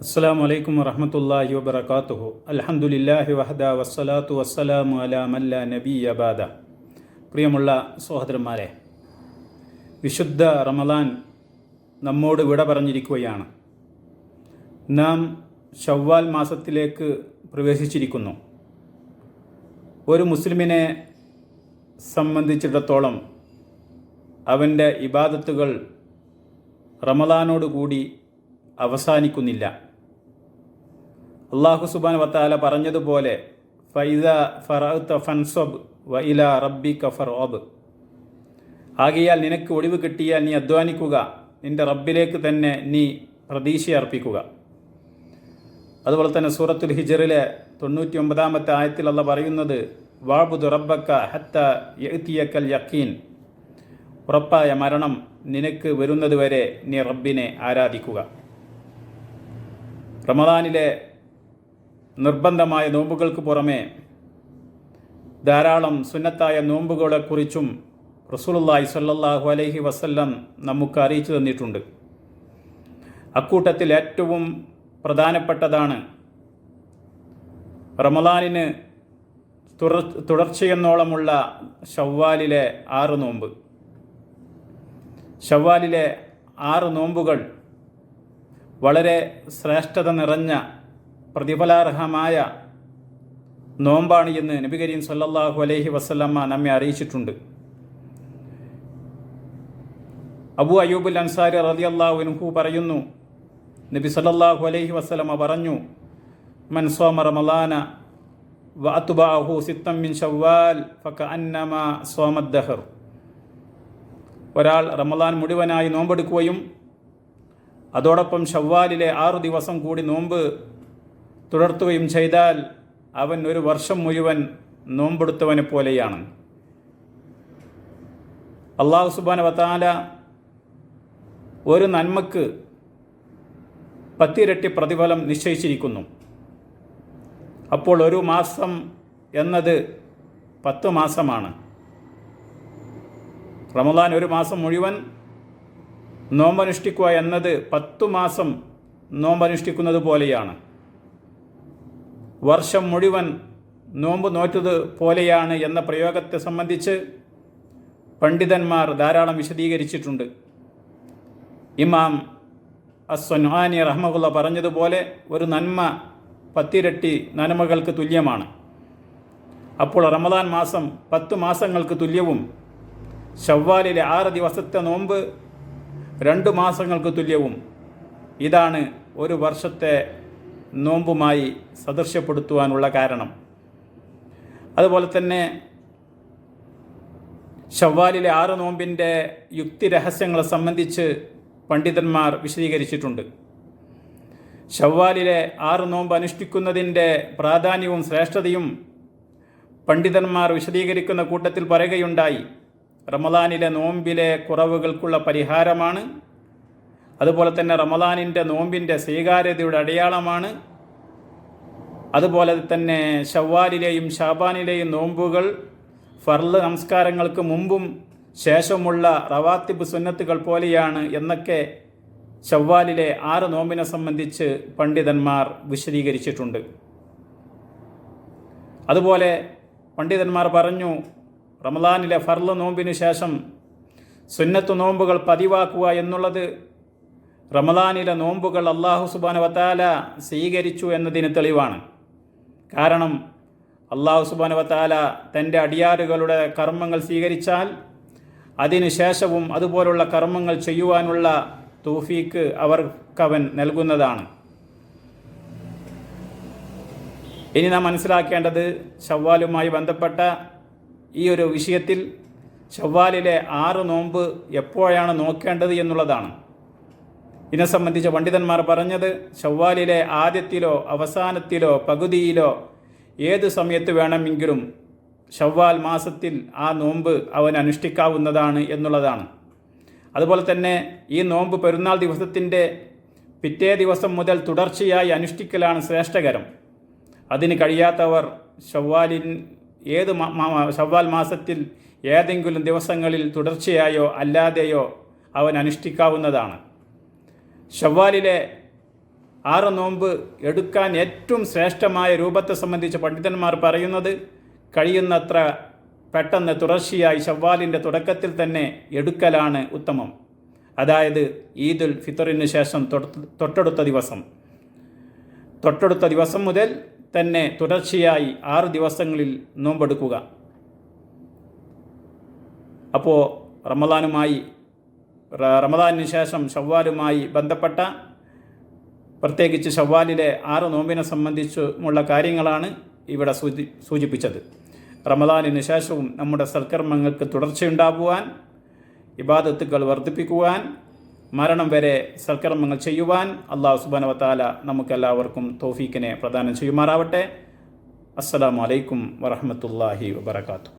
അസ്സലാമു അലൈക്കും വറഹ്മത്തുള്ളാഹി വബറകാതുഹു. അൽഹംദുലില്ലാഹി വഹദ വസ്സലാത്തു വസ്സലാമു അലാ മൻ ലാ നബിയ്യ ബഅദ. പ്രിയമുള്ള സഹോദരന്മാരെ, വിശുദ്ധ റമളാൻ നമ്മോട് വിട പറഞ്ഞിരിക്കുകയാണ്. നാം ശവ്വാൽ മാസത്തിലേക്ക് പ്രവേശിച്ചിരിക്കുന്നു. ഒരു മുസ്ലിമിനെ സംബന്ധിച്ചിടത്തോളം അവൻ്റെ ഇബാദത്തുകൾ റമളാനോടുകൂടി അവസാനിക്കുന്നില്ല. അല്ലാഹു സുബ്ഹാനഹു വ തആല പറഞ്ഞതുപോലെ ഫൈദാ ഫറഅത ഫൻസബ് വ ഇലാ റബ്ബിക ഫർഅബ്. ആകയാൽ നിനക്ക് ഒഴിവ് കിട്ടിയാൽ നീ അധ്വാനിക്കുക, നിന്റെ റബ്ബിലേക്ക് തന്നെ നീ പ്രതീക്ഷയർപ്പിക്കുക. അതുപോലെ തന്നെ സൂറത്തുൽ ഹിജ്റിലെ 99-ാമത്തെ ആയത്തിൽ അല്ലാഹ് പറയുന്നത് വഅബ്ദു റബ്ബക ഹത്താ യഅതിയകൽ യഖീൻ. ഉറപ്പായ മരണം നിനക്ക് വരുന്നതുവരെ നീ റബ്ബിനെ ആരാധിക്കുക. റമളാനിലെ നിർബന്ധമായ നോമ്പുകൾക്ക് പുറമെ ധാരാളം സുന്നത്തായ നോമ്പുകളെക്കുറിച്ചും റസൂലുള്ളാഹി സ്വല്ലല്ലാഹു അലൈഹി വസല്ലം നമുക്ക് അറിയിച്ചു തന്നിട്ടുണ്ട്. അക്കൂട്ടത്തിൽ ഏറ്റവും പ്രധാനപ്പെട്ടതാണ് റമളാനിന് തുടർച്ചയെന്നോളമുള്ള ശവ്വാലിലെ 6 നോമ്പ്. ശവ്വാലിലെ 6 നോമ്പുകൾ വളരെ ശ്രേഷ്ഠത നിറഞ്ഞ പ്രതിഫലാർഹമായ നോമ്പാണ് എന്ന് നബി കരീം സല്ലല്ലാഹു അലൈഹി വസല്ലമ നമ്മെ അറിയിച്ചിട്ടുണ്ട്. അബൂ അയ്യൂബുൽ അൻസാരി റളിയല്ലാഹു അൻഹു പറയുന്നു, നബി സല്ലല്ലാഹു അലൈഹി വസല്ലമ പറഞ്ഞു, മൻ സ്വമ റമളാന വ അത്ബഅഹു സിത്തൻ മിൻ ശവ്വാൽ ഫകഅന്നമാ സ്വമ ദഹർ. ഒരാൾ റമളാൻ മുഴുവനായി നോമ്പെടുക്കുകയും അതോടൊപ്പം ശവ്വാലിലെ 6 ദിവസം കൂടി നോമ്പ് തുടർത്തുകയും ചെയ്താൽ അവൻ ഒരു വർഷം മുഴുവൻ നോമ്പെടുത്തവനെ പോലെയാണ്. അല്ലാഹു സുബ്ഹാനഹു വ തആല ഒരു നന്മക്ക് 10 ഇരട്ടി പ്രതിഫലം നിശ്ചയിച്ചിരിക്കുന്നു. അപ്പോൾ ഒരു മാസം എന്നത് 10 മാസമാണ്. റമളാൻ ഒരു മാസം മുഴുവൻ നോമ്പനുഷ്ഠിക്കുക എന്നത് 10 മാസം നോമ്പനുഷ്ഠിക്കുന്നത് പോലെയാണ്. വർഷം മുഴുവൻ നോമ്പ് നോറ്റത് പോലെയാണ് എന്ന പ്രയോഗത്തെ സംബന്ധിച്ച് പണ്ഡിതന്മാർ ധാരാളം വിശദീകരിച്ചിട്ടുണ്ട്. ഇമാം അസ്സൻആനി റഹ്മഹുള്ള പറഞ്ഞതുപോലെ ഒരു നന്മ 10 ഇരട്ടി നന്മകൾക്ക് തുല്യമാണ്. അപ്പോൾ റമളാൻ മാസം 10 മാസങ്ങൾക്ക് തുല്യവും ശവ്വാലിലെ 6 ദിവസത്തെ നോമ്പ് 2 മാസങ്ങൾക്ക് തുല്യവും. ഇതാണ് ഒരു വർഷത്തെ നോമ്പുമായി സദൃശ്യപ്പെടുത്തുവാനുള്ള കാരണം. അതുപോലെ തന്നെ ശവ്വാലിലെ 6 നോമ്പിൻ്റെ യുക്തി രഹസ്യങ്ങളെ സംബന്ധിച്ച് പണ്ഡിതന്മാർ വിശദീകരിച്ചിട്ടുണ്ട്. ശവ്വാലിലെ 6 നോമ്പ് അനുഷ്ഠിക്കുന്നതിൻ്റെ പ്രാധാന്യവും ശ്രേഷ്ഠതയും പണ്ഡിതന്മാർ വിശദീകരിക്കുന്ന കൂട്ടത്തിൽ പറയുകയുണ്ടായി. റമളാനിലെ നോമ്പിലെ കുറവുകൾക്കുള്ള പരിഹാരമാണ്. അതുപോലെ തന്നെ റമളാനിൻ്റെ നോമ്പിൻ്റെ സ്വീകാര്യതയുടെ അടയാളമാണ്. അതുപോലെ തന്നെ ശവ്വാലിലെയും ശഅബാനിലെയും നോമ്പുകൾ ഫർള് നമസ്കാരങ്ങൾക്ക് മുമ്പും ശേഷമുള്ള റവാത്തിബ് സുന്നത്തുകൾ പോലെയാണ് എന്നൊക്കെ ശവ്വാലിലെ 6 നോമ്പിനെ സംബന്ധിച്ച് പണ്ഡിതന്മാർ വിശദീകരിച്ചിട്ടുണ്ട്. അതുപോലെ പണ്ഡിതന്മാർ പറഞ്ഞു, റമളാനിലെ ഫർള് നോമ്പിന് ശേഷം സുന്നത്ത് നോമ്പുകൾ പതിവാക്കുക എന്നുള്ളത് റമളാനിലെ നോമ്പുകൾ അല്ലാഹു സുബ്ഹാനഹു വ തആല സ്വീകരിച്ചു എന്നതിന് തെളിവാണ്. കാരണം അല്ലാഹു സുബ്ഹാനഹു വ തആല തൻ്റെ അടിയാറുകളുടെ കർമ്മങ്ങൾ സ്വീകരിച്ചാൽ അതിനുശേഷവും അതുപോലുള്ള കർമ്മങ്ങൾ ചെയ്യുവാനുള്ള തൗഫീക്ക് അവർക്കവൻ നൽകുന്നതാണ്. ഇനി നാം മനസ്സിലാക്കേണ്ടത് ശവ്വാലുമായി ബന്ധപ്പെട്ട ഈ ഒരു വിഷയത്തിൽ ശവ്വാലിലെ 6 നോമ്പ് എപ്പോഴാണ് നോക്കേണ്ടത് എന്നുള്ളതാണ്. ഇതിനെ സംബന്ധിച്ച് പണ്ഡിതന്മാർ പറഞ്ഞത് ശവ്വാലിലെ ആദ്യത്തിലോ അവസാനത്തിലോ പകുതിയിലോ ഏത് സമയത്ത് വേണമെങ്കിലും ശവ്വാൽ മാസത്തിൽ ആ നോമ്പ് അവൻ അനുഷ്ഠിക്കാവുന്നതാണ് എന്നുള്ളതാണ്. അതുപോലെ തന്നെ ഈ നോമ്പ് പെരുന്നാൾ ദിവസത്തിൻ്റെ പിറ്റേ ദിവസം മുതൽ തുടർച്ചയായി അനുഷ്ഠിക്കലാണ് ശ്രേഷ്ഠകരം. അതിന് കഴിയാത്തവർ ശവ്വാൽ മാസത്തിൽ ഏതെങ്കിലും ദിവസങ്ങളിൽ തുടർച്ചയായോ അല്ലാതെയോ അവൻ അനുഷ്ഠിക്കാവുന്നതാണ്. ശവ്വാലിലെ 6 നോമ്പ് എടുക്കാൻ ഏറ്റവും ശ്രേഷ്ഠമായ രൂപത്തെ സംബന്ധിച്ച് പണ്ഡിതന്മാർ പറയുന്നത് കഴിയുന്നത്ര പെട്ടെന്ന് തുടർച്ചയായി ശവ്വാലിൻ്റെ തുടക്കത്തിൽ തന്നെ എടുക്കലാണ് ഉത്തമം. അതായത് ഈദുൽ ഫിത്തറിന് ശേഷം തൊട്ടടുത്ത ദിവസം മുതൽ തന്നെ തുടർച്ചയായി 6 ദിവസങ്ങളിൽ നോമ്പെടുക്കുക. അപ്പോൾ റമദാനിന് ശേഷം ശവ്വാലുമായി ബന്ധപ്പെട്ട പ്രത്യേകിച്ച് ശവ്വാലിലെ 6 നോമ്പിനെ സംബന്ധിച്ചുമുള്ള കാര്യങ്ങളാണ് ഇവിടെ സൂചിപ്പിച്ചത്. റമദാനിന് ശേഷവും നമ്മുടെ സൽക്കർമ്മങ്ങൾക്ക് തുടർച്ചയുണ്ടാകുവാൻ, ഇബാദത്തുകൾ വർദ്ധിപ്പിക്കുവാൻ, മരണം വരെ സൽക്കർമ്മങ്ങൾ ചെയ്യുവാൻ അല്ലാഹു സുബ്ഹാനഹു വ തആല നമുക്കെല്ലാവർക്കും തൗഫീക്കിനെ പ്രദാനം ചെയ്യുമാറാവട്ടെ. അസ്സലാമു അലൈക്കും വറഹ്മത്തുള്ളാഹി വബറകാതുഹു.